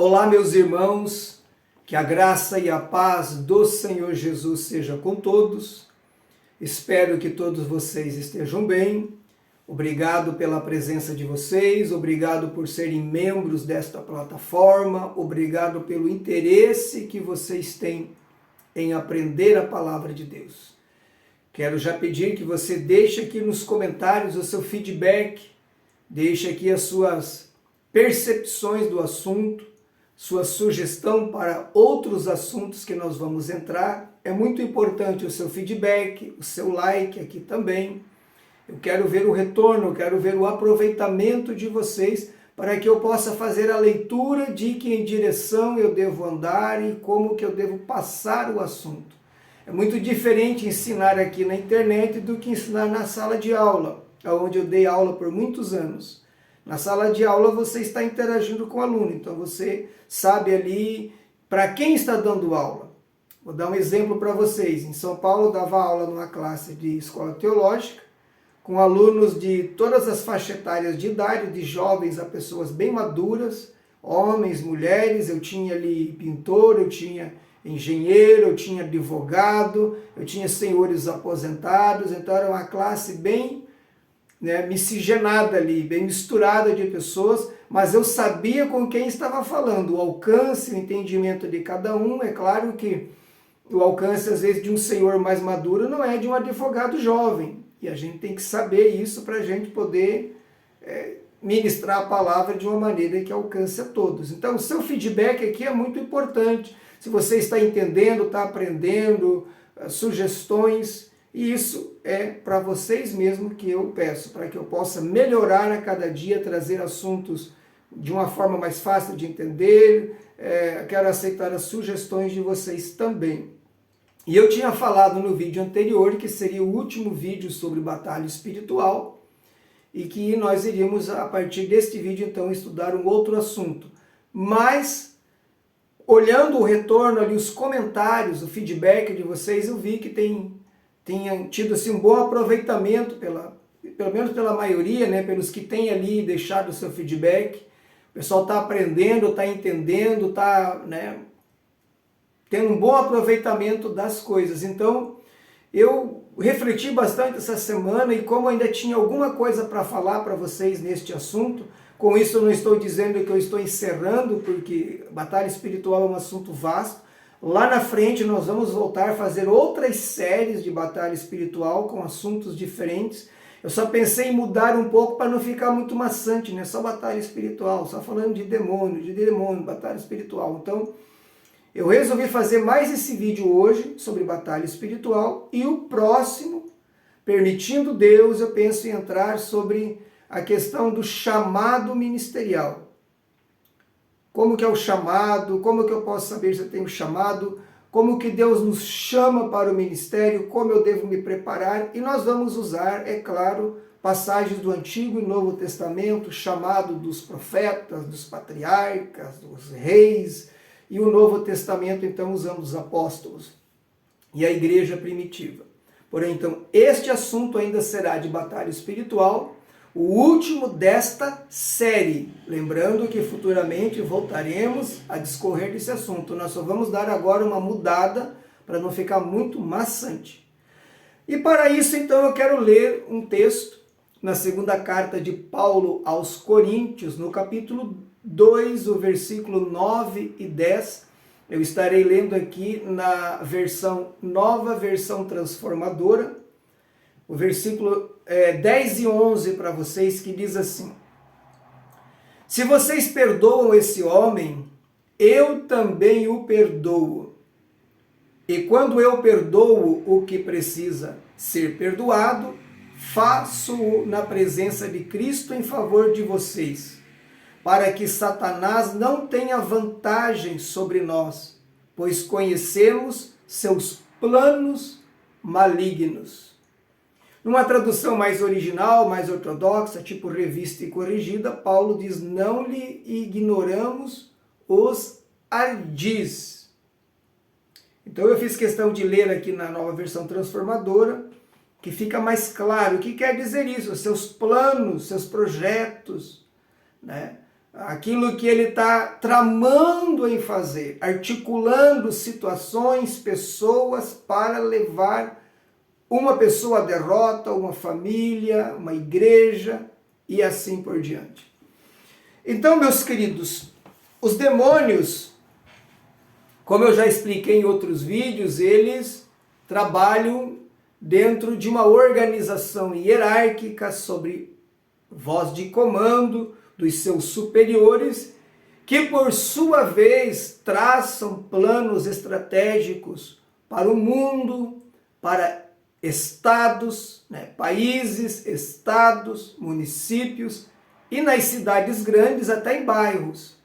Olá, meus irmãos, que a graça e a paz do Senhor Jesus seja com todos. Espero que todos vocês estejam bem. Obrigado pela presença de vocês, obrigado por serem membros desta plataforma, obrigado pelo interesse que vocês têm em aprender a palavra de Deus. Quero já pedir que você deixe aqui nos comentários o seu feedback, deixe aqui as suas percepções do assunto, sua sugestão para outros assuntos que nós vamos entrar. É muito importante o seu feedback, o seu like aqui também. Eu quero ver o retorno, eu quero ver o aproveitamento de vocês para que eu possa fazer a leitura de que em direção eu devo andar e como que eu devo passar o assunto. É muito diferente ensinar aqui na internet do que ensinar na sala de aula, onde eu dei aula por muitos anos. Na sala de aula você está interagindo com o aluno, então você sabe ali para quem está dando aula. Vou dar um exemplo para vocês. Em São Paulo eu dava aula numa classe de escola teológica, com alunos de todas as faixas etárias de idade, de jovens a pessoas bem maduras, homens, mulheres. Eu tinha ali pintor, eu tinha engenheiro, eu tinha advogado, eu tinha senhores aposentados, então era uma classe bem miscigenada ali, bem misturada de pessoas, mas eu sabia com quem estava falando, o alcance, o entendimento de cada um. É claro que o alcance, às vezes, de um senhor mais maduro não é de um advogado jovem, e a gente tem que saber isso para a gente poder ministrar a palavra de uma maneira que alcance a todos. Então, o seu feedback aqui é muito importante, se você está entendendo, está aprendendo, sugestões. E isso é para vocês mesmo que eu peço, para que eu possa melhorar a cada dia, trazer assuntos de uma forma mais fácil de entender. Quero aceitar as sugestões de vocês também. E eu tinha falado no vídeo anterior que seria o último vídeo sobre batalha espiritual e que nós iríamos, a partir deste vídeo, então, estudar um outro assunto. Mas, olhando o retorno ali, os comentários, o feedback de vocês, eu vi que tenha tido assim, um bom aproveitamento, pelo menos pela maioria, pelos que têm ali deixado o seu feedback. O pessoal está aprendendo, está entendendo, está tendo um bom aproveitamento das coisas. Então, eu refleti bastante essa semana e como ainda tinha alguma coisa para falar para vocês neste assunto, com isso eu não estou dizendo que eu estou encerrando, porque batalha espiritual é um assunto vasto. Lá na frente nós vamos voltar a fazer outras séries de batalha espiritual com assuntos diferentes. Eu só pensei em mudar um pouco para não ficar muito maçante, só batalha espiritual, só falando de demônio, batalha espiritual. Então, eu resolvi fazer mais esse vídeo hoje sobre batalha espiritual e o próximo, permitindo Deus, eu penso em entrar sobre a questão do chamado ministerial. Como que é o chamado, como que eu posso saber se eu tenho chamado, como que Deus nos chama para o ministério, como eu devo me preparar. E nós vamos usar, é claro, passagens do Antigo e Novo Testamento, chamado dos profetas, dos patriarcas, dos reis, e o Novo Testamento, então, usamos os apóstolos e a igreja primitiva. Porém, então, este assunto ainda será de batalha espiritual, o último desta série. Lembrando que futuramente voltaremos a discorrer desse assunto. Nós só vamos dar agora uma mudada para não ficar muito maçante. E para isso, então, eu quero ler um texto na segunda carta de Paulo aos Coríntios, no capítulo 2, o versículo 9 e 10. Eu estarei lendo aqui na versão, nova versão transformadora, o versículo 10 e 11 para vocês, que diz assim: se vocês perdoam esse homem, eu também o perdoo. E quando eu perdoo o que precisa ser perdoado, faço-o na presença de Cristo em favor de vocês, para que Satanás não tenha vantagem sobre nós, pois conhecemos seus planos malignos. Numa tradução mais original, mais ortodoxa, tipo Revista e Corrigida, Paulo diz: não lhe ignoramos os ardis. Então eu fiz questão de ler aqui na nova versão transformadora, que fica mais claro o que quer dizer isso, seus planos, seus projetos, aquilo que ele está tramando em fazer, articulando situações, pessoas para levar uma pessoa à derrota, uma família, uma igreja e assim por diante. Então, meus queridos, os demônios, como eu já expliquei em outros vídeos, eles trabalham dentro de uma organização hierárquica sobre voz de comando dos seus superiores, que por sua vez traçam planos estratégicos para o mundo, para estados, países, estados, municípios e nas cidades grandes até em bairros.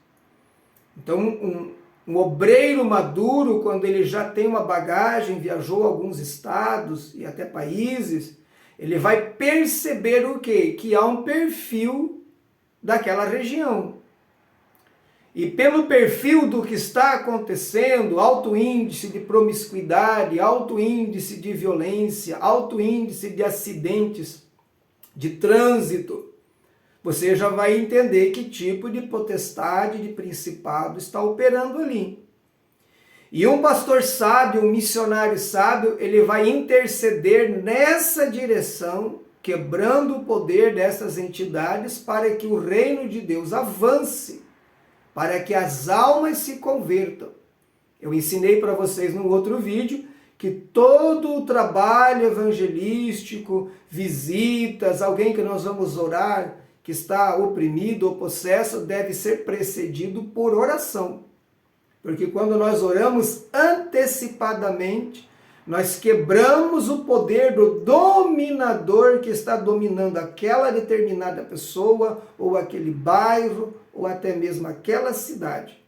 Então um obreiro maduro, quando ele já tem uma bagagem, viajou a alguns estados e até países, ele vai perceber o quê? Que há um perfil daquela região. E pelo perfil do que está acontecendo, alto índice de promiscuidade, alto índice de violência, alto índice de acidentes de trânsito, você já vai entender que tipo de potestade, de principado está operando ali. E um pastor sábio, um missionário sábio, ele vai interceder nessa direção, quebrando o poder dessas entidades para que o reino de Deus avance, para que as almas se convertam. Eu ensinei para vocês num outro vídeo que todo o trabalho evangelístico, visitas, alguém que nós vamos orar, que está oprimido ou possesso, deve ser precedido por oração. Porque quando nós oramos antecipadamente, nós quebramos o poder do dominador que está dominando aquela determinada pessoa, ou aquele bairro, ou até mesmo aquela cidade.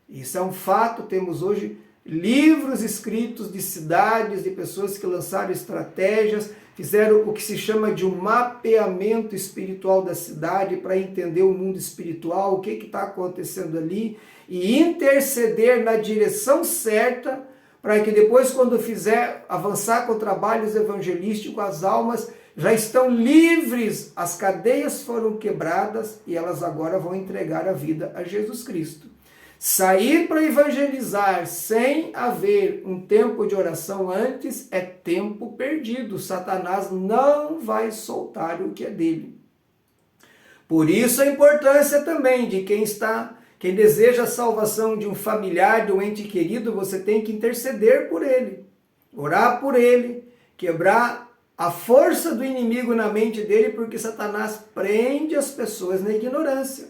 Isso é um fato, temos hoje livros escritos de cidades, de pessoas que lançaram estratégias, fizeram o que se chama de um mapeamento espiritual da cidade para entender o mundo espiritual, o que está acontecendo ali, e interceder na direção certa, para que depois, quando fizer avançar com trabalhos evangelísticos, as almas já estão livres, as cadeias foram quebradas e elas agora vão entregar a vida a Jesus Cristo. Sair para evangelizar sem haver um tempo de oração antes é tempo perdido. Satanás não vai soltar o que é dele. Por isso a importância também de quem deseja a salvação de um familiar, de um ente querido, você tem que interceder por ele, orar por ele, quebrar a força do inimigo na mente dele, porque Satanás prende as pessoas na ignorância.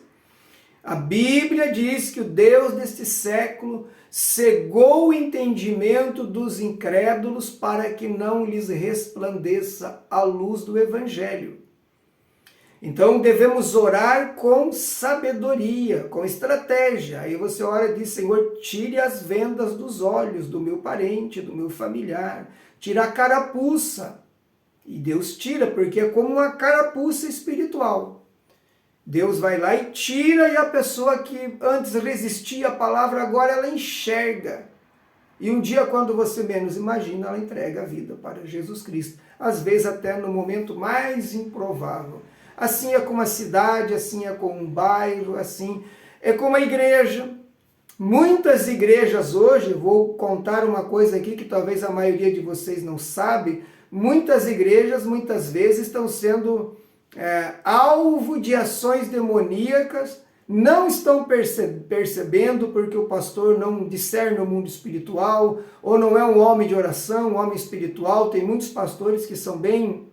A Bíblia diz que o Deus deste século cegou o entendimento dos incrédulos para que não lhes resplandeça a luz do Evangelho. Então devemos orar com sabedoria, com estratégia. Aí você ora e diz: Senhor, tire as vendas dos olhos do meu parente, do meu familiar, tira a carapuça. E Deus tira, porque é como uma carapuça espiritual. Deus vai lá e tira, e a pessoa que antes resistia à palavra, agora ela enxerga. E um dia, quando você menos imagina, ela entrega a vida para Jesus Cristo. Às vezes até no momento mais improvável. Assim é com a cidade, assim é com um bairro, assim é com a igreja. Muitas igrejas hoje, vou contar uma coisa aqui que talvez a maioria de vocês não sabe, muitas igrejas muitas vezes estão sendo alvo de ações demoníacas, não estão percebendo porque o pastor não discerne o mundo espiritual, ou não é um homem de oração, um homem espiritual. Tem muitos pastores que são bem,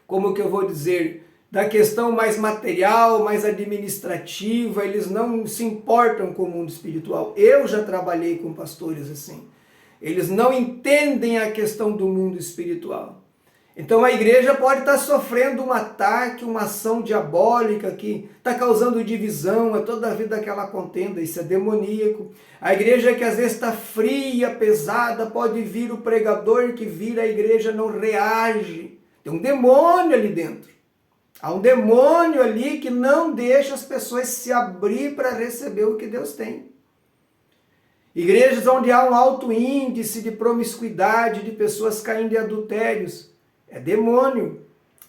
como que eu vou dizer, da questão mais material, mais administrativa, eles não se importam com o mundo espiritual. Eu já trabalhei com pastores assim. Eles não entendem a questão do mundo espiritual. Então a igreja pode estar sofrendo um ataque, uma ação diabólica que está causando divisão, é toda a vida aquela contenda, isso é demoníaco. A igreja que às vezes está fria, pesada, pode vir o pregador que vira, a igreja não reage. Tem um demônio ali dentro. Há um demônio ali que não deixa as pessoas se abrir para receber o que Deus tem. Igrejas onde há um alto índice de promiscuidade, de pessoas caindo em adultérios, é demônio.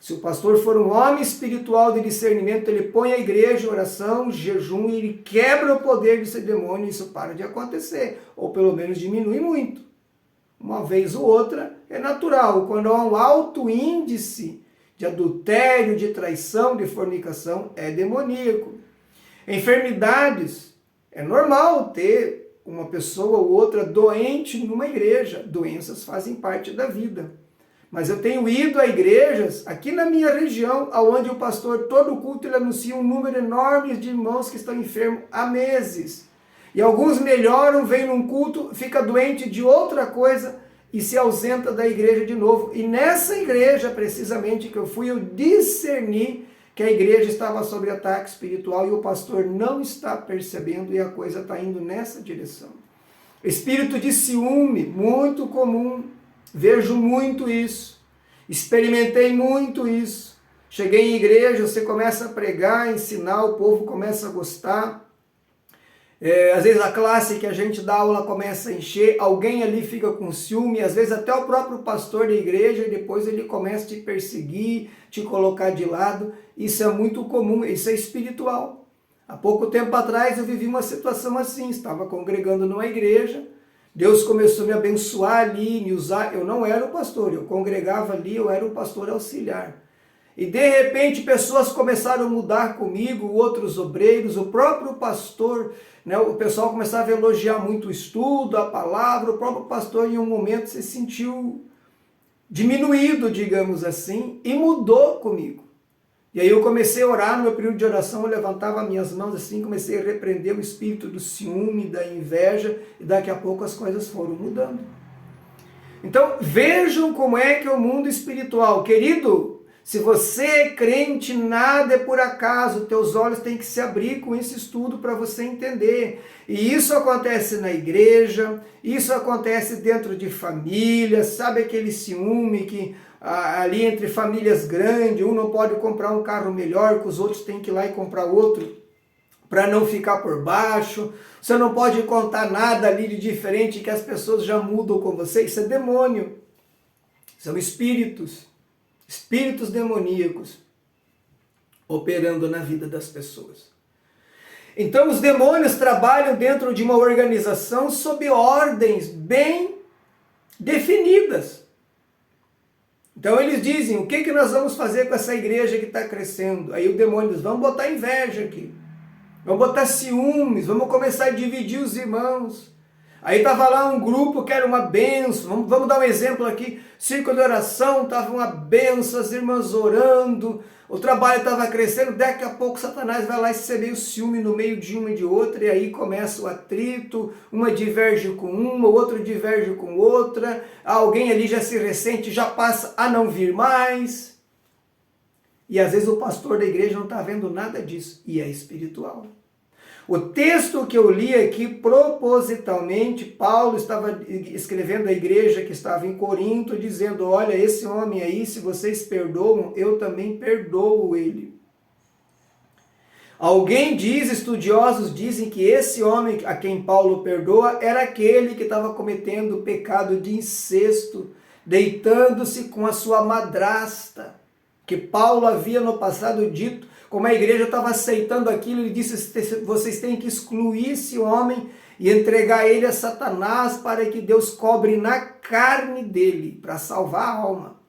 Se o pastor for um homem espiritual de discernimento, ele põe a igreja em oração, jejum, e ele quebra o poder desse demônio, e isso para de acontecer, ou pelo menos diminui muito. Uma vez ou outra é natural, quando há um alto índice de adultério, de traição, de fornicação, é demoníaco. Enfermidades, é normal ter uma pessoa ou outra doente numa igreja, doenças fazem parte da vida. Mas eu tenho ido a igrejas, aqui na minha região, onde o pastor, todo culto, ele anuncia um número enorme de irmãos que estão enfermos há meses. E alguns melhoram, vêm num culto, fica doente de outra coisa e se ausenta da igreja de novo. E nessa igreja, precisamente, que eu fui, eu discerni que a igreja estava sob ataque espiritual e o pastor não está percebendo e a coisa está indo nessa direção. Espírito de ciúme, muito comum. Vejo muito isso, experimentei muito isso. Cheguei em igreja, você começa a pregar, ensinar, o povo começa a gostar. Às vezes a classe que a gente dá aula começa a encher, alguém ali fica com ciúme, às vezes até o próprio pastor da igreja, e depois ele começa a te perseguir, te colocar de lado. Isso é muito comum, isso é espiritual. Há pouco tempo atrás eu vivi uma situação assim, estava congregando numa igreja, Deus começou a me abençoar ali, me usar. Eu não era o pastor, eu congregava ali, eu era o pastor auxiliar. E de repente pessoas começaram a mudar comigo, outros obreiros, o próprio pastor, né, o pessoal começava a elogiar muito o estudo, a palavra, o próprio pastor em um momento se sentiu diminuído, digamos assim, e mudou comigo. E aí eu comecei a orar, no meu período de oração eu levantava minhas mãos assim, comecei a repreender o espírito do ciúme, da inveja, e daqui a pouco as coisas foram mudando. Então vejam como é que é o mundo espiritual. Querido, se você é crente, nada é por acaso, teus olhos têm que se abrir com esse estudo para você entender. E isso acontece na igreja, isso acontece dentro de família, sabe aquele ciúme que ali entre famílias grandes, um não pode comprar um carro melhor, que os outros têm que ir lá e comprar outro, para não ficar por baixo. Você não pode contar nada ali de diferente, que as pessoas já mudam com você. Isso é demônio. São espíritos demoníacos operando na vida das pessoas. Então os demônios trabalham dentro de uma organização sob ordens bem definidas. Então eles dizem, o que nós vamos fazer com essa igreja que está crescendo? Aí o demônio diz, vamos botar inveja aqui, vamos botar ciúmes, vamos começar a dividir os irmãos. Aí estava lá um grupo que era uma bênção, vamos dar um exemplo aqui, círculo de oração, estava uma bênção, as irmãs orando, o trabalho estava crescendo, daqui a pouco Satanás vai lá e semeia o ciúme no meio de uma e de outra, e aí começa o atrito, uma diverge com uma, o outro diverge com outra, alguém ali já se ressente, já passa a não vir mais, e às vezes o pastor da igreja não está vendo nada disso, e é espiritual. O texto que eu li aqui, propositalmente, Paulo estava escrevendo à igreja que estava em Corinto, dizendo, olha, esse homem aí, se vocês perdoam, eu também perdoo ele. Alguém diz, estudiosos dizem que esse homem a quem Paulo perdoa era aquele que estava cometendo o pecado de incesto, deitando-se com a sua madrasta, que Paulo havia no passado dito. Como a igreja estava aceitando aquilo, ele disse, vocês têm que excluir esse homem e entregar ele a Satanás para que Deus cobre na carne dele, para salvar a alma.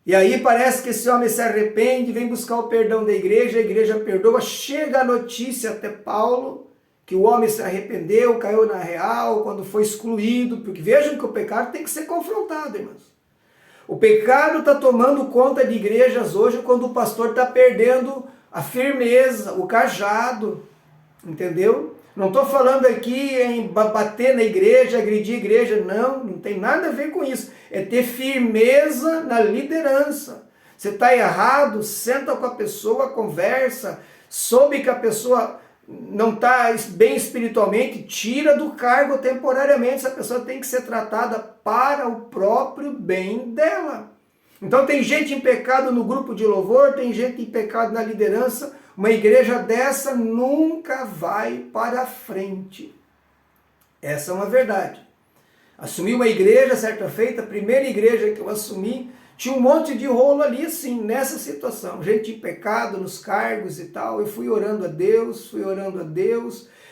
E aí parece que esse homem se arrepende, vem buscar o perdão da igreja, a igreja perdoa, chega a notícia até Paulo, que o homem se arrependeu, caiu na real, quando foi excluído, porque vejam que o pecado tem que ser confrontado, irmãos. O pecado está tomando conta de igrejas hoje quando o pastor está perdendo a firmeza, o cajado, entendeu? Não estou falando aqui em bater na igreja, agredir a igreja, não tem nada a ver com isso. É ter firmeza na liderança. Você está errado, senta com a pessoa, conversa, soube que a pessoa não está bem espiritualmente, tira do cargo temporariamente. Essa pessoa tem que ser tratada para o próprio bem dela. Então tem gente em pecado no grupo de louvor, tem gente em pecado na liderança. Uma igreja dessa nunca vai para frente. Essa é uma verdade. Assumi uma igreja certa feita, a primeira igreja que eu assumi, tinha um monte de rolo ali, assim, nessa situação. Gente em pecado, nos cargos e tal. Eu fui orando a Deus,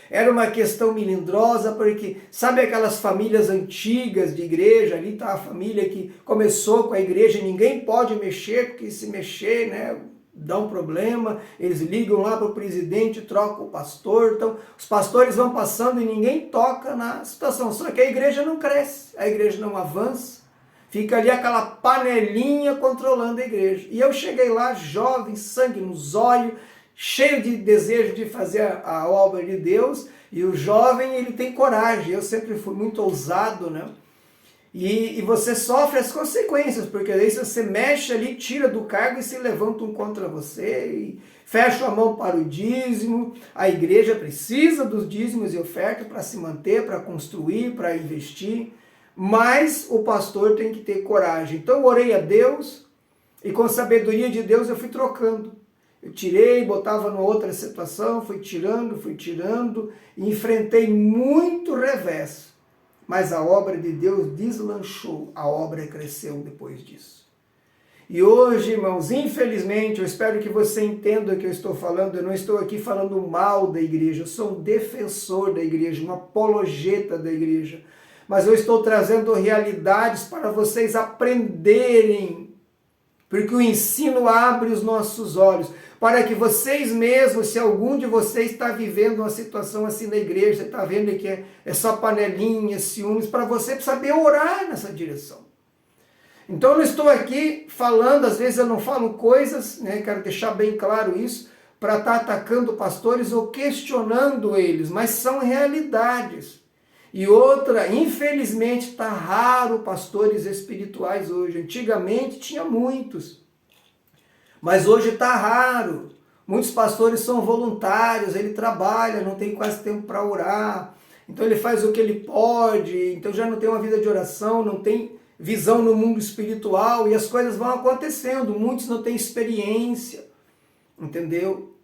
Era uma questão melindrosa, porque sabe aquelas famílias antigas de igreja, ali tá a família que começou com a igreja, ninguém pode mexer, porque se mexer, né, dá um problema, eles ligam lá para o presidente, trocam o pastor, então os pastores vão passando e ninguém toca na situação, só que a igreja não cresce, a igreja não avança, fica ali aquela panelinha controlando a igreja. E eu cheguei lá, jovem, sangue nos olhos, cheio de desejo de fazer a obra de Deus, e o jovem, ele tem coragem. Eu sempre fui muito ousado, né? E você sofre as consequências, porque aí você mexe ali, tira do cargo e se levantam contra você, e fecha a mão para o dízimo. A igreja precisa dos dízimos e ofertas para se manter, para construir, para investir, mas o pastor tem que ter coragem. Então eu orei a Deus, e com a sabedoria de Deus eu fui trocando. Eu tirei, botava numa outra situação, fui tirando, e enfrentei muito revés. Mas a obra de Deus deslanchou, a obra cresceu depois disso. E hoje, irmãos, infelizmente, eu espero que você entenda o que eu estou falando, eu não estou aqui falando mal da igreja, eu sou um defensor da igreja, um apologeta da igreja, mas eu estou trazendo realidades para vocês aprenderem, porque o ensino abre os nossos olhos, para que vocês mesmos, se algum de vocês está vivendo uma situação assim na igreja, você está vendo que é só panelinha, ciúmes, para você saber orar nessa direção. Então eu não estou aqui falando, às vezes eu não falo coisas, né, quero deixar bem claro isso, para estar atacando pastores ou questionando eles, mas são realidades. E outra, infelizmente está raro pastores espirituais hoje. Antigamente tinha muitos. Mas hoje está raro. Muitos pastores são voluntários, ele trabalha, não tem quase tempo para orar. Então ele faz o que ele pode, então já não tem uma vida de oração, não tem visão no mundo espiritual e as coisas vão acontecendo. Muitos não têm experiência, entendeu?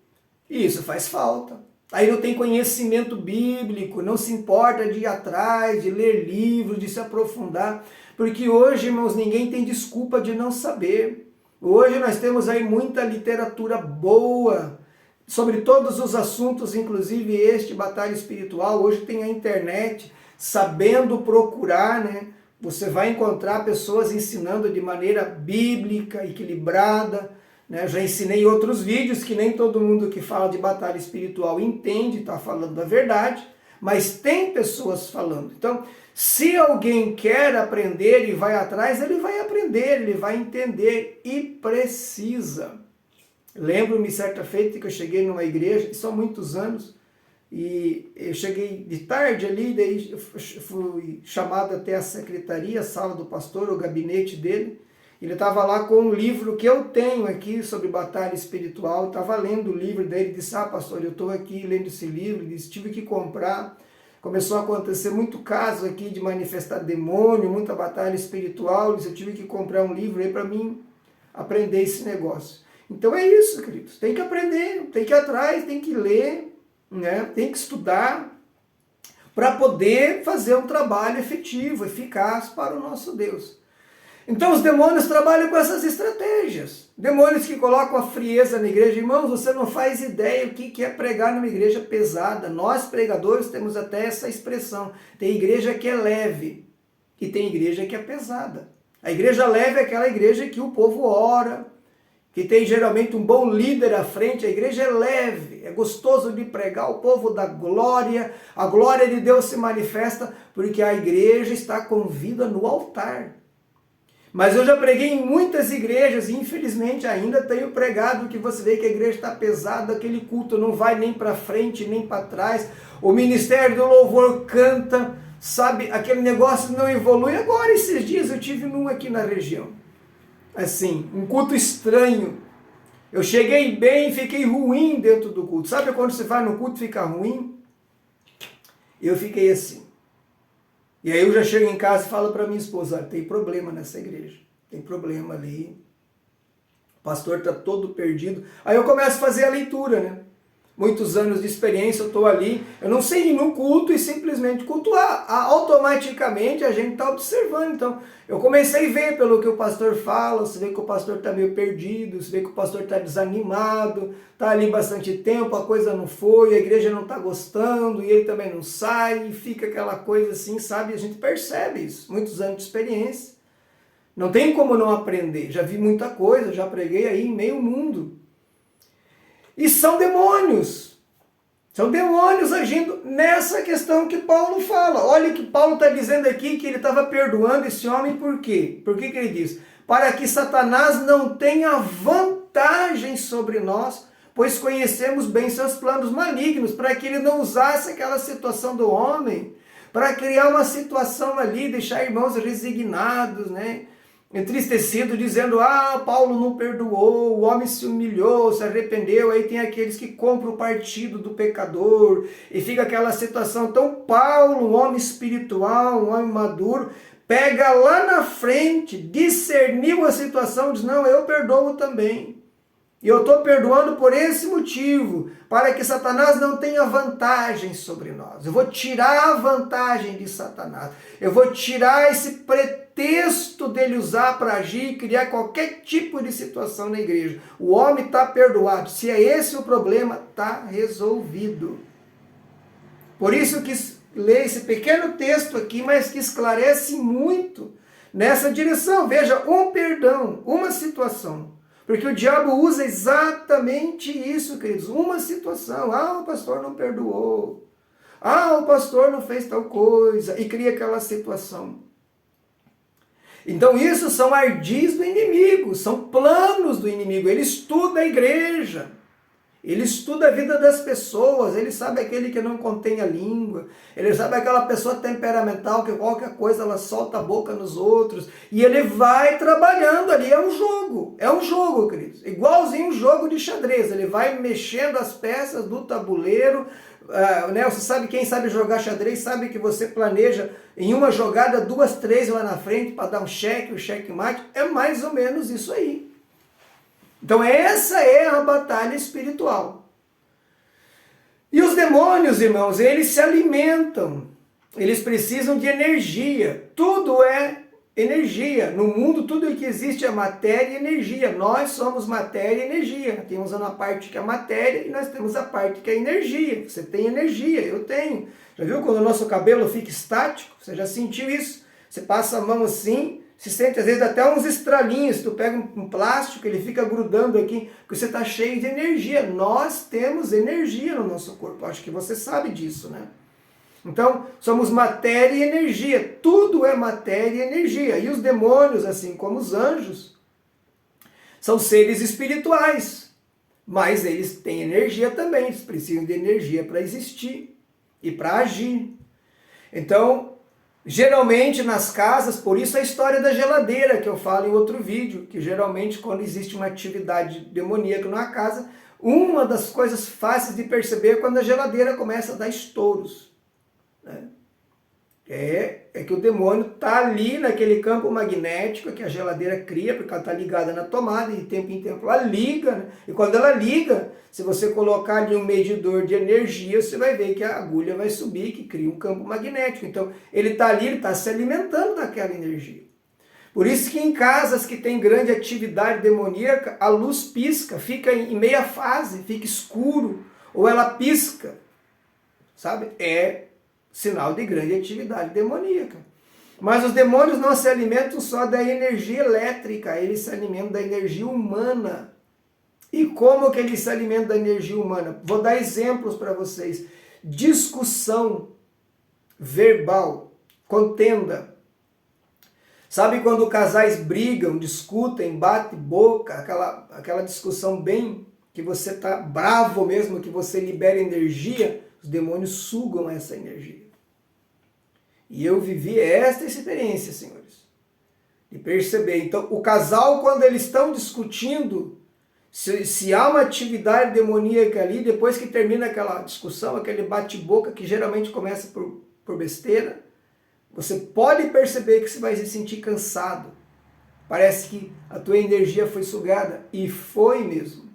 E isso faz falta. Aí não tem conhecimento bíblico, não se importa de ir atrás, de ler livros, de se aprofundar. Porque hoje, irmãos, ninguém tem desculpa de não saber. Hoje nós temos aí muita literatura boa sobre todos os assuntos, inclusive este, batalha espiritual. Hoje tem a internet, sabendo procurar, né? Você vai encontrar pessoas ensinando de maneira bíblica, equilibrada, né? Já ensinei outros vídeos que nem todo mundo que fala de batalha espiritual entende, está falando a verdade, mas tem pessoas falando. Então, se alguém quer aprender e vai atrás, ele vai aprender, ele vai entender e precisa. Lembro-me certa feita que eu cheguei numa igreja, são muitos anos, e eu cheguei de tarde ali, daí eu fui chamado até a secretaria, a sala do pastor, o gabinete dele. Ele estava lá com um livro que eu tenho aqui sobre batalha espiritual, estava lendo o livro dele, disse, pastor, eu estou aqui lendo esse livro, ele disse, tive que comprar. Começou a acontecer muito caso aqui de manifestar demônio, muita batalha espiritual, eu tive que comprar um livro aí para mim aprender esse negócio. Então é isso, queridos, tem que aprender, tem que ir atrás, tem que ler, né? Tem que estudar para poder fazer um trabalho efetivo, eficaz para o nosso Deus. Então os demônios trabalham com essas estratégias. Demônios que colocam a frieza na igreja. Irmãos, você não faz ideia o que é pregar numa igreja pesada. Nós pregadores temos até essa expressão. Tem igreja que é leve e tem igreja que é pesada. A igreja leve é aquela igreja que o povo ora, que tem geralmente um bom líder à frente. A igreja é leve, é gostoso de pregar, o povo dá glória. A glória de Deus se manifesta porque a igreja está com vida no altar. Mas eu já preguei em muitas igrejas e infelizmente ainda tenho pregado que você vê que a igreja está pesada, aquele culto não vai nem para frente nem para trás, o ministério do louvor canta, sabe, aquele negócio não evolui. Agora esses dias eu tive num aqui na região, assim, um culto estranho, eu cheguei bem e fiquei ruim dentro do culto. Sabe quando você vai no culto e fica ruim? Eu fiquei assim. E aí eu já chego em casa e falo para minha esposa, tem problema nessa igreja, tem problema ali, o pastor está todo perdido. Aí eu começo a fazer a leitura, né? muitos anos de experiência, eu estou ali, eu não sei ir no culto e simplesmente cultuar, automaticamente a gente está observando. Então, eu comecei a ver pelo que o pastor fala, você vê que o pastor está meio perdido, você vê que o pastor está desanimado, está ali bastante tempo, a coisa não foi, a igreja não está gostando, e ele também não sai, e fica aquela coisa assim, sabe? A gente percebe isso, muitos anos de experiência. Não tem como não aprender, já vi muita coisa, já preguei aí em meio mundo. E são demônios agindo nessa questão que Paulo fala. Olha que Paulo está dizendo aqui que ele estava perdoando esse homem por quê? Por que ele diz? Para que Satanás não tenha vantagem sobre nós, pois conhecemos bem seus planos malignos, para que ele não usasse aquela situação do homem, para criar uma situação ali, deixar irmãos resignados, né? Entristecido, dizendo, Paulo não perdoou, o homem se humilhou, se arrependeu, aí tem aqueles que compram o partido do pecador, e fica aquela situação. Então Paulo, um homem espiritual, um homem maduro, pega lá na frente, discerniu a situação, diz, não, eu perdoo também. E eu estou perdoando por esse motivo, para que Satanás não tenha vantagem sobre nós. Eu vou tirar a vantagem de Satanás. Eu vou tirar esse pretexto dele usar para agir e criar qualquer tipo de situação na igreja. O homem está perdoado. Se é esse o problema, está resolvido. Por isso eu quis ler esse pequeno texto aqui, mas que esclarece muito nessa direção. Veja, um perdão, uma situação. Porque o diabo usa exatamente isso, queridos. Uma situação. O pastor não perdoou. O pastor não fez tal coisa. E cria aquela situação. Então isso são ardis do inimigo. São planos do inimigo. Ele estuda a igreja. Ele estuda a vida das pessoas, ele sabe aquele que não contém a língua, ele sabe aquela pessoa temperamental que qualquer coisa ela solta a boca nos outros, e ele vai trabalhando ali, é um jogo, queridos, igualzinho um jogo de xadrez, ele vai mexendo as peças do tabuleiro, né? Você sabe, quem sabe jogar xadrez, sabe que você planeja em uma jogada 2, 3 lá na frente para dar um checkmate, é mais ou menos isso aí. Então essa é a batalha espiritual. E os demônios, irmãos, eles se alimentam, eles precisam de energia. Tudo é energia. No mundo, tudo que existe é matéria e energia. Nós somos matéria e energia. Temos uma parte que é matéria e nós temos a parte que é energia. Você tem energia, eu tenho. Já viu quando o nosso cabelo fica estático? Você já sentiu isso? Você passa a mão assim, se sente às vezes até uns estralinhos, tu pega um plástico, ele fica grudando aqui, porque você está cheio de energia. Nós temos energia no nosso corpo, acho que você sabe disso, né? Então, somos matéria e energia, tudo é matéria e energia. E os demônios, assim como os anjos, são seres espirituais, mas eles têm energia também, eles precisam de energia para existir e para agir. Então, geralmente nas casas, por isso a história da geladeira que eu falo em outro vídeo, que geralmente quando existe uma atividade demoníaca numa casa, uma das coisas fáceis de perceber é quando a geladeira começa a dar estouros, né? É que o demônio está ali naquele campo magnético que a geladeira cria, porque ela está ligada na tomada e de tempo em tempo ela liga, né? E quando ela liga, se você colocar ali um medidor de energia, você vai ver que a agulha vai subir, que cria um campo magnético. Então ele está ali, ele está se alimentando daquela energia. Por isso que em casas que tem grande atividade demoníaca, a luz pisca, fica em meia fase, fica escuro, ou ela pisca, sabe? É sinal de grande atividade demoníaca. Mas os demônios não se alimentam só da energia elétrica, eles se alimentam da energia humana. E como que eles se alimentam da energia humana? Vou dar exemplos para vocês. Discussão verbal, contenda. Sabe quando casais brigam, discutem, batem boca, aquela discussão bem, que você está bravo mesmo, que você libera energia, os demônios sugam essa energia. E eu vivi esta experiência, senhores, de perceber. Então, o casal, quando eles estão discutindo, se há uma atividade demoníaca ali, depois que termina aquela discussão, aquele bate-boca, que geralmente começa por besteira, você pode perceber que você vai se sentir cansado. Parece que a tua energia foi sugada, e foi mesmo.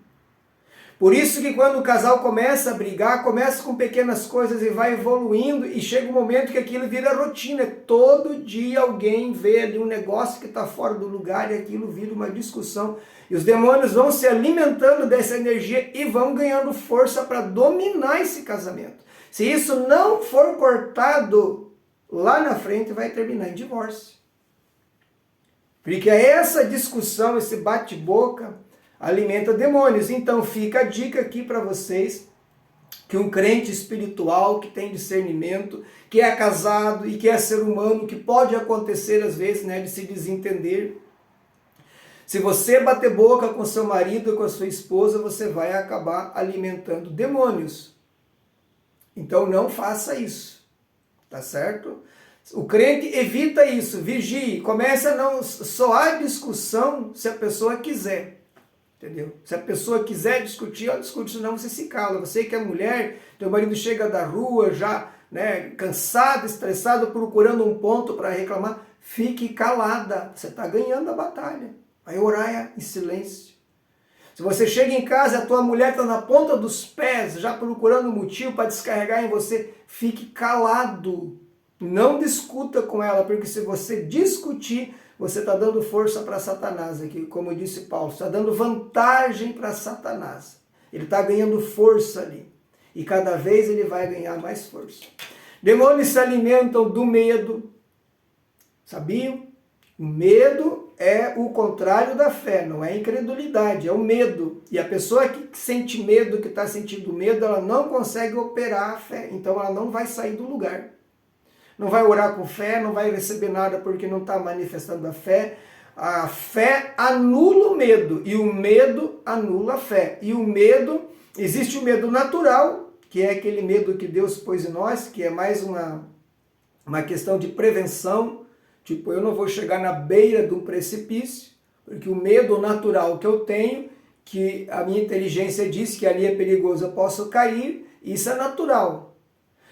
Por isso que quando o casal começa a brigar, começa com pequenas coisas e vai evoluindo e chega um momento que aquilo vira rotina. Todo dia alguém vê ali um negócio que está fora do lugar e aquilo vira uma discussão. E os demônios vão se alimentando dessa energia e vão ganhando força para dominar esse casamento. Se isso não for cortado, lá na frente vai terminar em divórcio. Porque essa discussão, esse bate-boca, alimenta demônios. Então fica a dica aqui para vocês, que um crente espiritual, que tem discernimento, que é casado e que é ser humano, que pode acontecer às vezes, né, de se desentender. Se você bater boca com seu marido, com a sua esposa, você vai acabar alimentando demônios. Então não faça isso, tá certo? O crente evita isso, vigie, comece a não soar discussão se a pessoa quiser. Entendeu? Se a pessoa quiser discutir, ela discute, senão você se cala. Você que é mulher, teu marido chega da rua já, né, cansado, estressado, procurando um ponto para reclamar, fique calada. Você está ganhando a batalha. Vai orar em silêncio. Se você chega em casa e a tua mulher está na ponta dos pés, já procurando um motivo para descarregar em você, fique calado. Não discuta com ela, porque se você discutir, você está dando força para Satanás aqui, como disse Paulo, está dando vantagem para Satanás. Ele está ganhando força ali. E cada vez ele vai ganhar mais força. Demônios se alimentam do medo. Sabiam? O medo é o contrário da fé, não é incredulidade, é o medo. E a pessoa que sente medo, que está sentindo medo, ela não consegue operar a fé. Então ela não vai sair do lugar. Não vai orar com fé, não vai receber nada porque não está manifestando a fé. A fé anula o medo e o medo anula a fé. E o medo, existe o medo natural, que é aquele medo que Deus pôs em nós, que é mais uma questão de prevenção. Tipo, eu não vou chegar na beira de um precipício, porque o medo natural que eu tenho, que a minha inteligência diz que ali é perigoso, eu posso cair, isso é natural.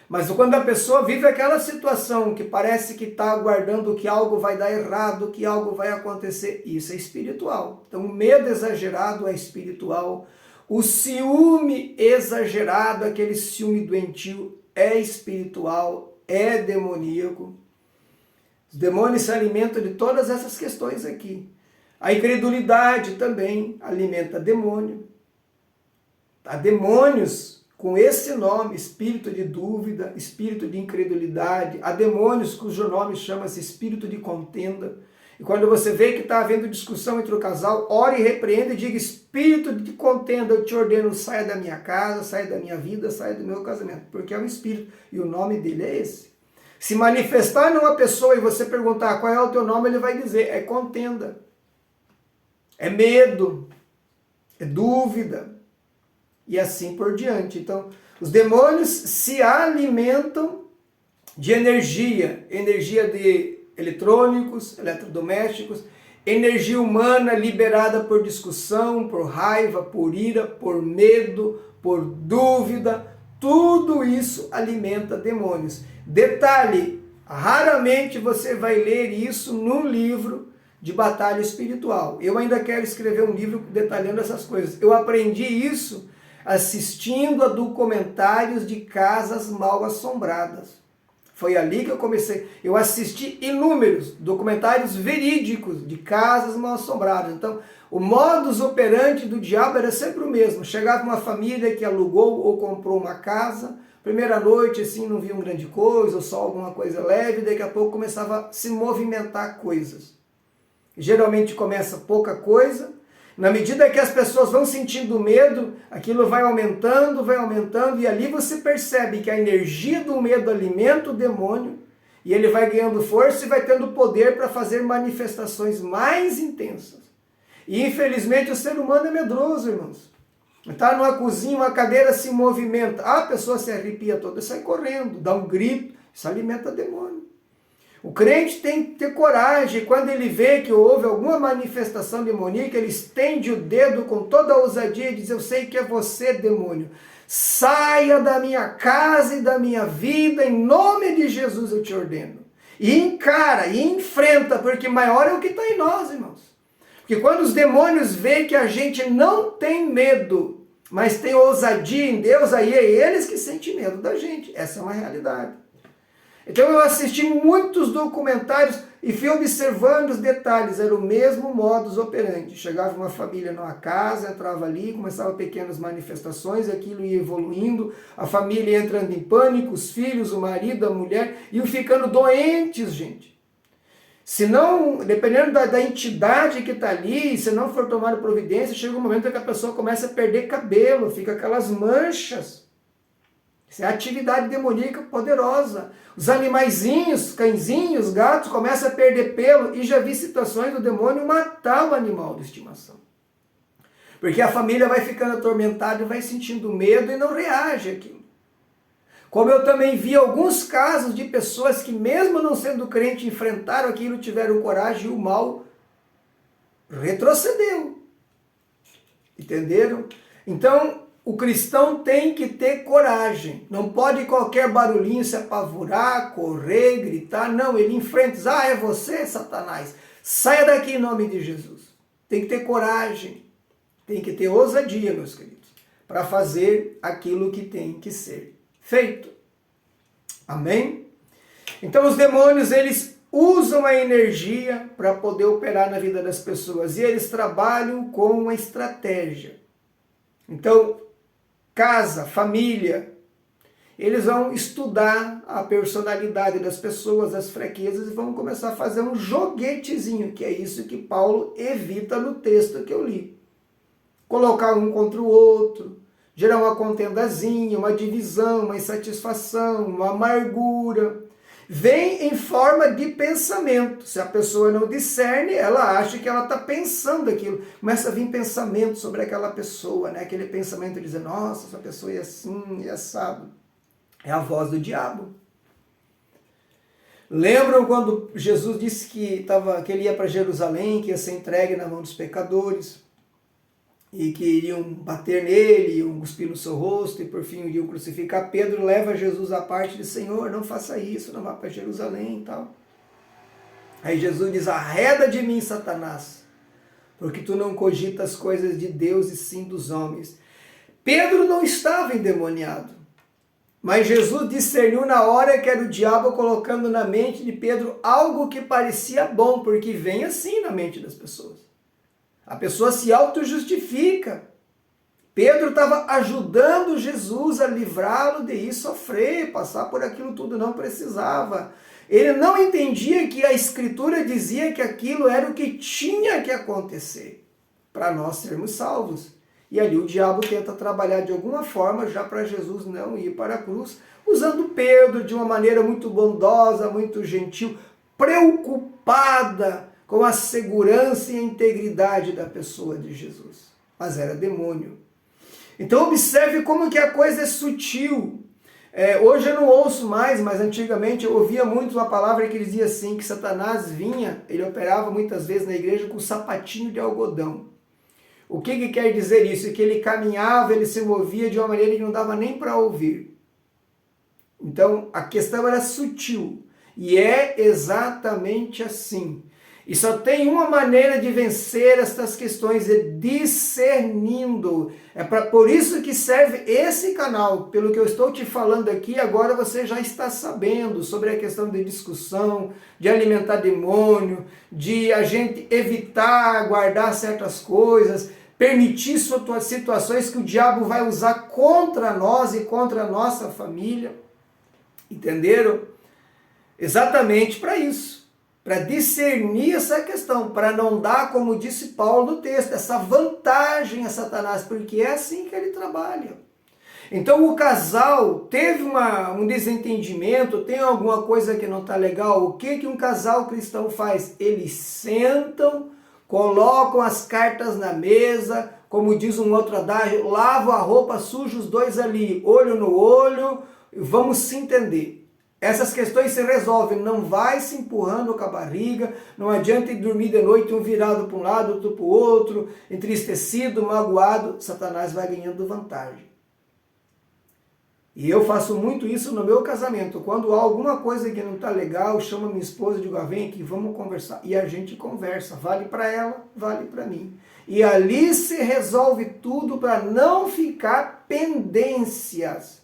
Mas quando a pessoa vive aquela situação que parece que está aguardando que algo vai dar errado, que algo vai acontecer, isso é espiritual. Então o medo exagerado é espiritual. O ciúme exagerado, aquele ciúme doentio, é espiritual, é demoníaco. Os demônios se alimentam de todas essas questões aqui. A incredulidade também alimenta demônio. Há demônios com esse nome, espírito de dúvida, espírito de incredulidade. Há demônios cujo nome chama-se espírito de contenda. E quando você vê que está havendo discussão entre o casal, ore e repreenda e diga: espírito de contenda, eu te ordeno, saia da minha casa, saia da minha vida, saia do meu casamento. Porque é um espírito e o nome dele é esse. Se manifestar numa pessoa e você perguntar qual é o teu nome, ele vai dizer: é contenda, é medo, é dúvida. E assim por diante. Então, os demônios se alimentam de energia de eletrônicos, eletrodomésticos, energia humana liberada por discussão, por raiva, por ira, por medo, por dúvida. Tudo isso alimenta demônios. Detalhe, raramente você vai ler isso num livro de batalha espiritual. Eu ainda quero escrever um livro detalhando essas coisas. Eu aprendi isso assistindo a documentários de casas mal assombradas. Foi ali que eu comecei. Eu assisti inúmeros documentários verídicos de casas mal assombradas. Então, o modus operandi do diabo era sempre o mesmo. Chegava uma família que alugou ou comprou uma casa, primeira noite assim não viam grande coisa, ou só alguma coisa leve, daqui a pouco começava a se movimentar coisas. Geralmente começa pouca coisa. Na medida que as pessoas vão sentindo medo, aquilo vai aumentando, e ali você percebe que a energia do medo alimenta o demônio, e ele vai ganhando força e vai tendo poder para fazer manifestações mais intensas. E infelizmente o ser humano é medroso, irmãos. Está numa cozinha, uma cadeira se movimenta, a pessoa se arrepia toda, sai correndo, dá um grito, isso alimenta demônio. O crente tem que ter coragem, quando ele vê que houve alguma manifestação demoníaca, ele estende o dedo com toda a ousadia e diz: eu sei que é você, demônio. Saia da minha casa e da minha vida, em nome de Jesus eu te ordeno. E encara, e enfrenta, porque maior é o que está em nós, irmãos. Porque quando os demônios veem que a gente não tem medo, mas tem ousadia em Deus, aí é eles que sentem medo da gente. Essa é uma realidade. Então eu assisti muitos documentários e fui observando os detalhes, era o mesmo modus operandi. Chegava uma família numa casa, entrava ali, começavam pequenas manifestações, aquilo ia evoluindo, a família entrando em pânico, os filhos, o marido, a mulher, iam ficando doentes, gente. Se não, dependendo da entidade que está ali, se não for tomar providência, chega um momento que a pessoa começa a perder cabelo, fica aquelas manchas. Isso é atividade demoníaca poderosa. Os animaizinhos, cãezinhos, gatos, começam a perder pelo e já vi situações do demônio matar o animal de estimação. Porque a família vai ficando atormentada e vai sentindo medo e não reage àquilo. Como eu também vi alguns casos de pessoas que mesmo não sendo crente enfrentaram aquilo, tiveram coragem e o mal retrocedeu. Entenderam? Então, o cristão tem que ter coragem. Não pode qualquer barulhinho se apavorar, correr, gritar. Não, ele enfrenta. Ah, é você, Satanás? Saia daqui em nome de Jesus. Tem que ter coragem. Tem que ter ousadia, meus queridos, para fazer aquilo que tem que ser feito. Amém? Então os demônios, eles usam a energia para poder operar na vida das pessoas. E eles trabalham com uma estratégia. Então, casa, família, eles vão estudar a personalidade das pessoas, as fraquezas, e vão começar a fazer um joguetezinho, que é isso que Paulo evita no texto que eu li. Colocar um contra o outro, gerar uma contendazinha, uma divisão, uma insatisfação, uma amargura. Vem em forma de pensamento. Se a pessoa não discerne, ela acha que ela está pensando aquilo. Começa a vir pensamento sobre aquela pessoa, né? Aquele pensamento de dizer, nossa, essa pessoa é assim, é assado. É a voz do diabo. Lembram quando Jesus disse que ele ia para Jerusalém, que ia ser entregue na mão dos pecadores, e que iriam bater nele, iam cuspir no seu rosto, e por fim iriam crucificar? Pedro leva Jesus à parte e diz, Senhor, não faça isso, não vá para Jerusalém e tal. Aí Jesus diz, arreda de mim, Satanás, porque tu não cogitas coisas de Deus e sim dos homens. Pedro não estava endemoniado, mas Jesus discerniu na hora que era o diabo colocando na mente de Pedro algo que parecia bom, porque vem assim na mente das pessoas. A pessoa se auto-justifica. Pedro estava ajudando Jesus a livrá-lo de ir sofrer, passar por aquilo tudo, não precisava. Ele não entendia que a Escritura dizia que aquilo era o que tinha que acontecer para nós sermos salvos. E ali o diabo tenta trabalhar de alguma forma já para Jesus não ir para a cruz, usando Pedro de uma maneira muito bondosa, muito gentil, preocupada com a segurança e a integridade da pessoa de Jesus. Mas era demônio. Então observe como que a coisa é sutil. Hoje eu não ouço mais, mas antigamente eu ouvia muito uma palavra que dizia assim, que Satanás vinha, ele operava muitas vezes na igreja com sapatinho de algodão. O que quer dizer isso? Que ele caminhava, ele se movia de uma maneira que não dava nem para ouvir. Então a questão era sutil. E é exatamente assim. E só tem uma maneira de vencer estas questões, é discernindo. Por isso que serve esse canal. Pelo que eu estou te falando aqui, agora você já está sabendo sobre a questão de discussão, de alimentar demônio, de a gente evitar guardar certas coisas, permitir situações que o diabo vai usar contra nós e contra a nossa família. Entenderam? Exatamente para isso. Para discernir essa questão, para não dar, como disse Paulo no texto, essa vantagem a Satanás, porque é assim que ele trabalha. Então o casal teve um desentendimento, tem alguma coisa que não está legal, o que um casal cristão faz? Eles sentam, colocam as cartas na mesa, como diz um outro adágio, lavam a roupa suja os dois ali, olho no olho, vamos se entender. Essas questões se resolvem, não vai se empurrando com a barriga, não adianta ir dormir de noite um virado para um lado, outro para o outro, entristecido, magoado, Satanás vai ganhando vantagem. E eu faço muito isso no meu casamento, quando há alguma coisa que não está legal, eu chamo minha esposa e digo, vem aqui, vamos conversar. E a gente conversa, vale para ela, vale para mim. e ali se resolve tudo para não ficar pendências.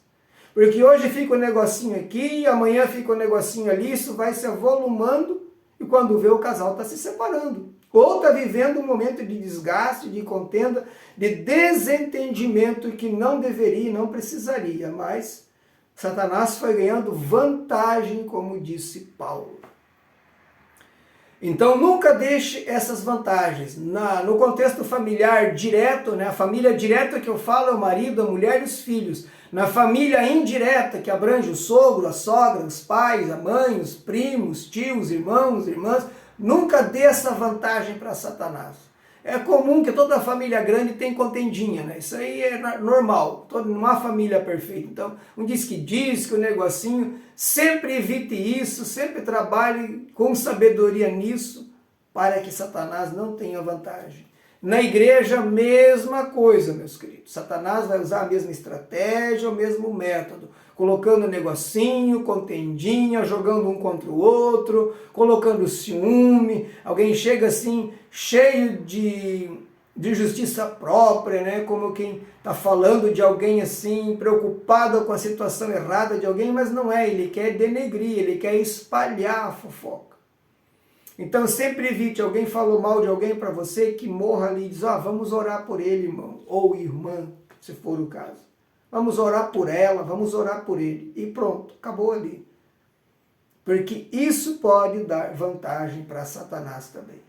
Porque hoje fica um negocinho aqui, amanhã fica um negocinho ali, isso vai se avolumando e quando vê o casal está se separando. Ou está vivendo um momento de desgaste, de contenda, de desentendimento que não deveria e não precisaria, mas Satanás foi ganhando vantagem, como disse Paulo. Então nunca deixe essas vantagens. No contexto familiar direto, a família direta que eu falo é o marido, a mulher e os filhos. Na família indireta, que abrange o sogro, a sogra, os pais, a mãe, os primos, tios, irmãos, irmãs, nunca dê essa vantagem para Satanás. É comum que toda família grande tem contendinha, né? Isso aí é normal, não há família perfeita. Então, diz que o negocinho, sempre evite isso, sempre trabalhe com sabedoria nisso, para que Satanás não tenha vantagem. Na igreja, mesma coisa, meus queridos. Satanás vai usar a mesma estratégia, o mesmo método. Colocando negocinho, contendinha, jogando um contra o outro, colocando ciúme. Alguém chega assim, cheio de justiça própria, né? Como quem está falando de alguém assim, preocupado com a situação errada de alguém, mas não é. Ele quer denegrir, ele quer espalhar a fofoca. Então sempre evite, alguém falou mal de alguém para você, que morra ali e diz, vamos orar por ele, irmão, ou irmã, se for o caso. Vamos orar por ela, vamos orar por ele. E pronto, acabou ali. Porque isso pode dar vantagem para Satanás também.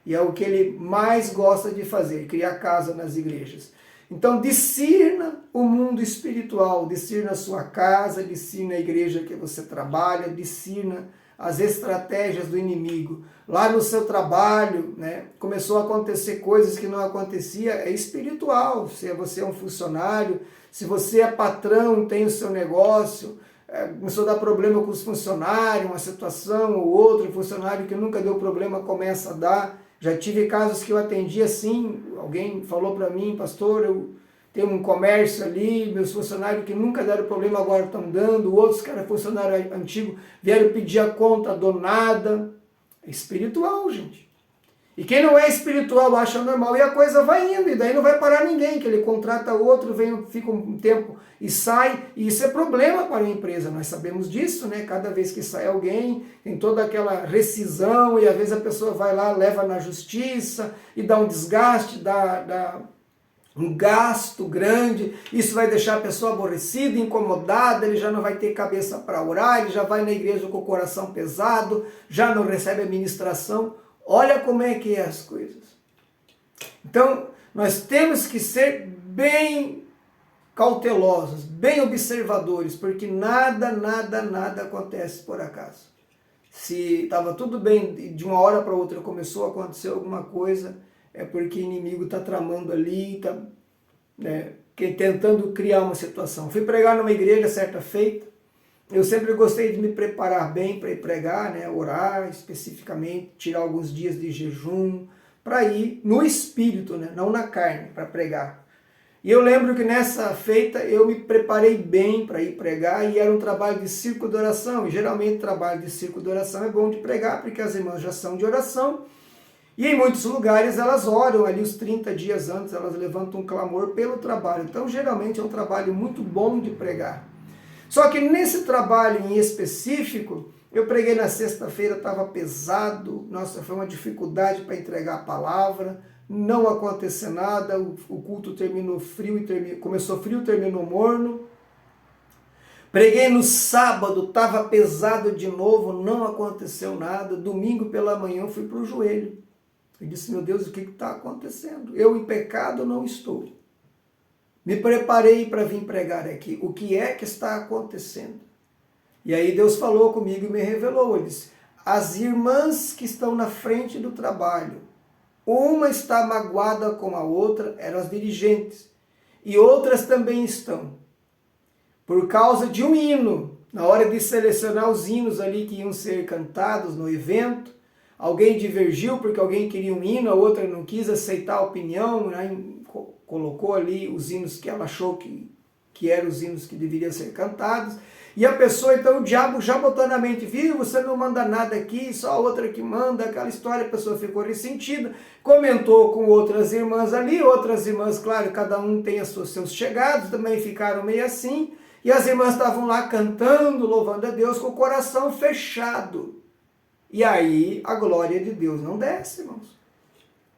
E é o que ele mais gosta de fazer, criar casa nas igrejas. Então discirna o mundo espiritual, discirna a sua casa, discirna a igreja que você trabalha, discirna as estratégias do inimigo. Lá no seu trabalho, né, começou a acontecer coisas que não acontecia, é espiritual. Se você é um funcionário, se você é patrão, tem o seu negócio, começou a dar problema com os funcionários, uma situação ou outra, funcionário que nunca deu problema começa a dar. Já tive casos que eu atendi assim, alguém falou para mim, pastor, eu tenho um comércio ali, meus funcionários que nunca deram problema agora estão dando, outros que eram funcionário antigo vieram pedir a conta donada. É espiritual, gente. E quem não é espiritual acha normal e a coisa vai indo, e daí não vai parar ninguém, que ele contrata outro, fica um tempo e sai, e isso é problema para a empresa, nós sabemos disso, né? Cada vez que sai alguém, tem toda aquela rescisão, e às vezes a pessoa vai lá, leva na justiça, e dá um desgaste, dá um gasto grande, isso vai deixar a pessoa aborrecida, incomodada, ele já não vai ter cabeça para orar, ele já vai na igreja com o coração pesado, já não recebe a ministração. Olha como é que é as coisas. Então, nós temos que ser bem cautelosos, bem observadores, porque nada acontece por acaso. Se estava tudo bem, de uma hora para outra começou a acontecer alguma coisa, é porque o inimigo está tramando ali, está tentando criar uma situação. Fui pregar numa igreja certa feita, eu sempre gostei de me preparar bem para ir pregar, orar especificamente, tirar alguns dias de jejum, para ir no espírito, não na carne, para pregar. E eu lembro que nessa feita eu me preparei bem para ir pregar, e era um trabalho de círculo de oração, e geralmente trabalho de círculo de oração é bom de pregar, porque as irmãs já são de oração, e em muitos lugares elas oram ali os 30 dias antes, elas levantam um clamor pelo trabalho. Então geralmente é um trabalho muito bom de pregar. Só que nesse trabalho em específico, eu preguei na sexta-feira, estava pesado, nossa, foi uma dificuldade para entregar a palavra, não aconteceu nada, o culto terminou frio, começou frio, terminou morno. Preguei no sábado, estava pesado de novo, não aconteceu nada. Domingo pela manhã eu fui para o joelho. Eu disse, meu Deus, o que está acontecendo? Eu em pecado não estou. Me preparei para vir pregar aqui. O que é que está acontecendo? E aí Deus falou comigo e me revelou. Ele disse, as irmãs que estão na frente do trabalho, uma está magoada com a outra, eram as dirigentes, e outras também estão. Por causa de um hino, na hora de selecionar os hinos ali que iam ser cantados no evento, alguém divergiu porque alguém queria um hino, a outra não quis aceitar a opinião, colocou ali os hinos que ela achou que eram os hinos que deveriam ser cantados. E a pessoa, então, o diabo já botou na mente, viu, você não manda nada aqui, só a outra que manda, aquela história, a pessoa ficou ressentida, comentou com outras irmãs ali, outras irmãs, claro, cada um tem seus chegados, também ficaram meio assim, e as irmãs estavam lá cantando, louvando a Deus, com o coração fechado. E aí, a glória de Deus não desce, irmãos.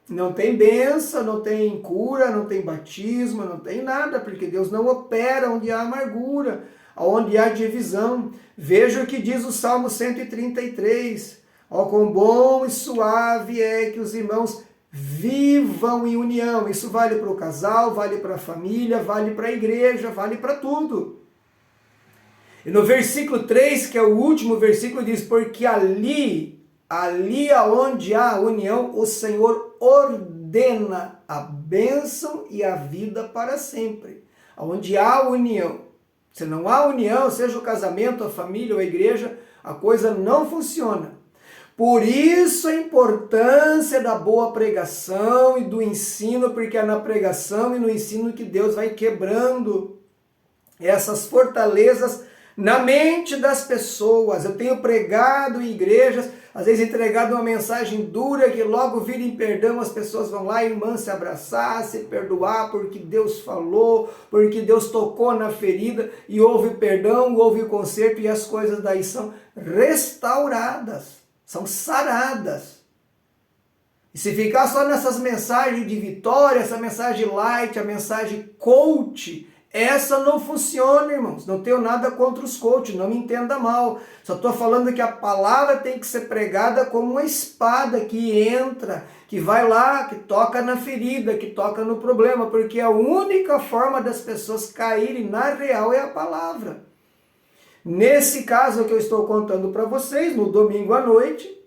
Não tem bênção, não tem cura, não tem batismo, não tem nada, porque Deus não opera onde há amargura, onde há divisão. Veja o que diz o Salmo 133. Ó, quão bom e suave é que os irmãos vivam em união. Isso vale para o casal, vale para a família, vale para a igreja, vale para tudo. E no versículo 3, que é o último versículo, diz, porque ali aonde há união, o Senhor ordena a bênção e a vida para sempre. Onde há união. Se não há união, seja o casamento, a família ou a igreja, a coisa não funciona. Por isso a importância da boa pregação e do ensino, porque é na pregação e no ensino que Deus vai quebrando essas fortalezas na mente das pessoas. Eu tenho pregado em igrejas, às vezes entregado uma mensagem dura que logo vira em perdão, as pessoas vão lá, irmã, se abraçar, se perdoar, porque Deus falou, porque Deus tocou na ferida, e houve perdão, houve conserto, e as coisas daí são restauradas, são saradas. E se ficar só nessas mensagens de vitória, essa mensagem light, a mensagem coach, essa não funciona, irmãos. Não tenho nada contra os coaches, não me entenda mal. Só estou falando que a palavra tem que ser pregada como uma espada que entra, que vai lá, que toca na ferida, que toca no problema, porque a única forma das pessoas caírem na real é a palavra. Nesse caso que eu estou contando para vocês, no domingo à noite,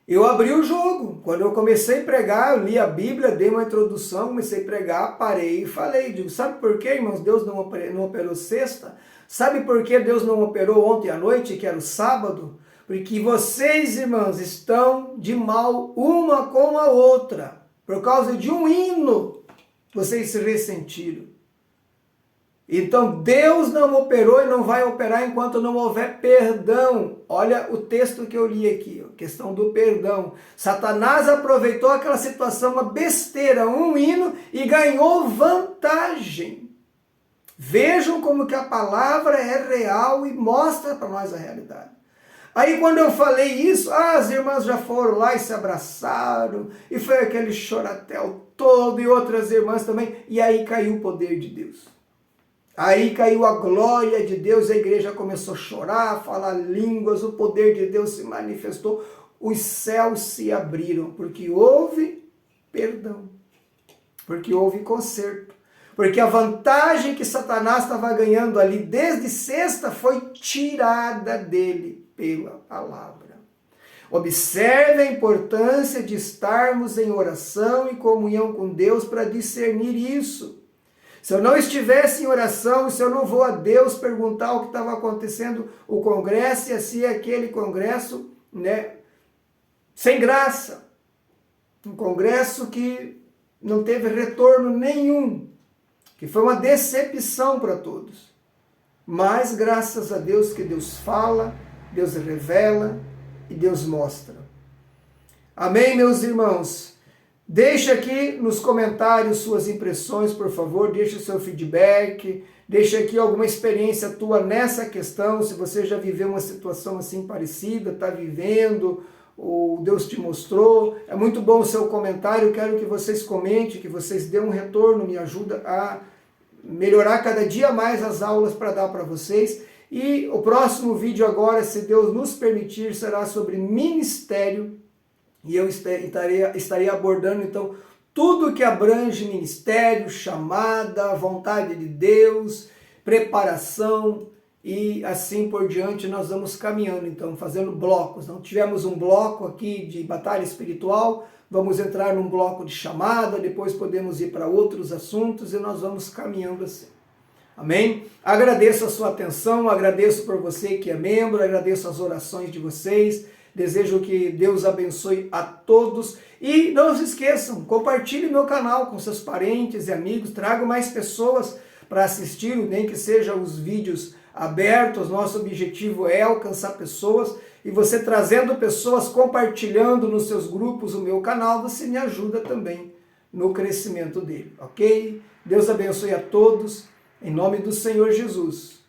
eu abri o jogo. Quando eu comecei a pregar, eu li a Bíblia, dei uma introdução, comecei a pregar, parei e falei. Digo, sabe por que, irmãos, Deus não operou sexta? Sabe por que Deus não operou ontem à noite, que era o sábado? Porque vocês, irmãos, estão de mal uma com a outra. Por causa de um hino, vocês se ressentiram. Então Deus não operou e não vai operar enquanto não houver perdão. Olha o texto que eu li aqui, a questão do perdão. Satanás aproveitou aquela situação, uma besteira, um hino, e ganhou vantagem. Vejam como que a palavra é real e mostra para nós a realidade. Aí quando eu falei isso, as irmãs já foram lá e se abraçaram, e foi aquele choratel todo, e outras irmãs também, e aí caiu o poder de Deus. Aí caiu a glória de Deus, a igreja começou a chorar, a falar línguas, o poder de Deus se manifestou, os céus se abriram, porque houve perdão, porque houve conserto, porque a vantagem que Satanás estava ganhando ali desde sexta foi tirada dele pela palavra. Observe a importância de estarmos em oração e comunhão com Deus para discernir isso. Se eu não estivesse em oração, se eu não vou a Deus perguntar o que estava acontecendo, o congresso ia ser aquele congresso, sem graça. Um congresso que não teve retorno nenhum, que foi uma decepção para todos. Mas graças a Deus que Deus fala, Deus revela e Deus mostra. Amém, meus irmãos? Deixe aqui nos comentários suas impressões, por favor, deixe o seu feedback, deixe aqui alguma experiência tua nessa questão, se você já viveu uma situação assim parecida, está vivendo, ou Deus te mostrou. É muito bom o seu comentário, quero que vocês comentem, que vocês dêem um retorno, me ajuda a melhorar cada dia mais as aulas para dar para vocês. E o próximo vídeo agora, se Deus nos permitir, será sobre ministério. E eu estarei abordando, então, tudo que abrange ministério, chamada, vontade de Deus, preparação e assim por diante. Nós vamos caminhando, então, fazendo blocos. Não tivemos um bloco aqui de batalha espiritual, vamos entrar num bloco de chamada, depois podemos ir para outros assuntos e nós vamos caminhando assim. Amém? Agradeço a sua atenção, agradeço por você que é membro, agradeço as orações de vocês. Desejo que Deus abençoe a todos e não se esqueçam, compartilhe meu canal com seus parentes e amigos, traga mais pessoas para assistir, nem que sejam os vídeos abertos, nosso objetivo é alcançar pessoas, e você trazendo pessoas, compartilhando nos seus grupos o meu canal, você me ajuda também no crescimento dele, ok? Deus abençoe a todos, em nome do Senhor Jesus.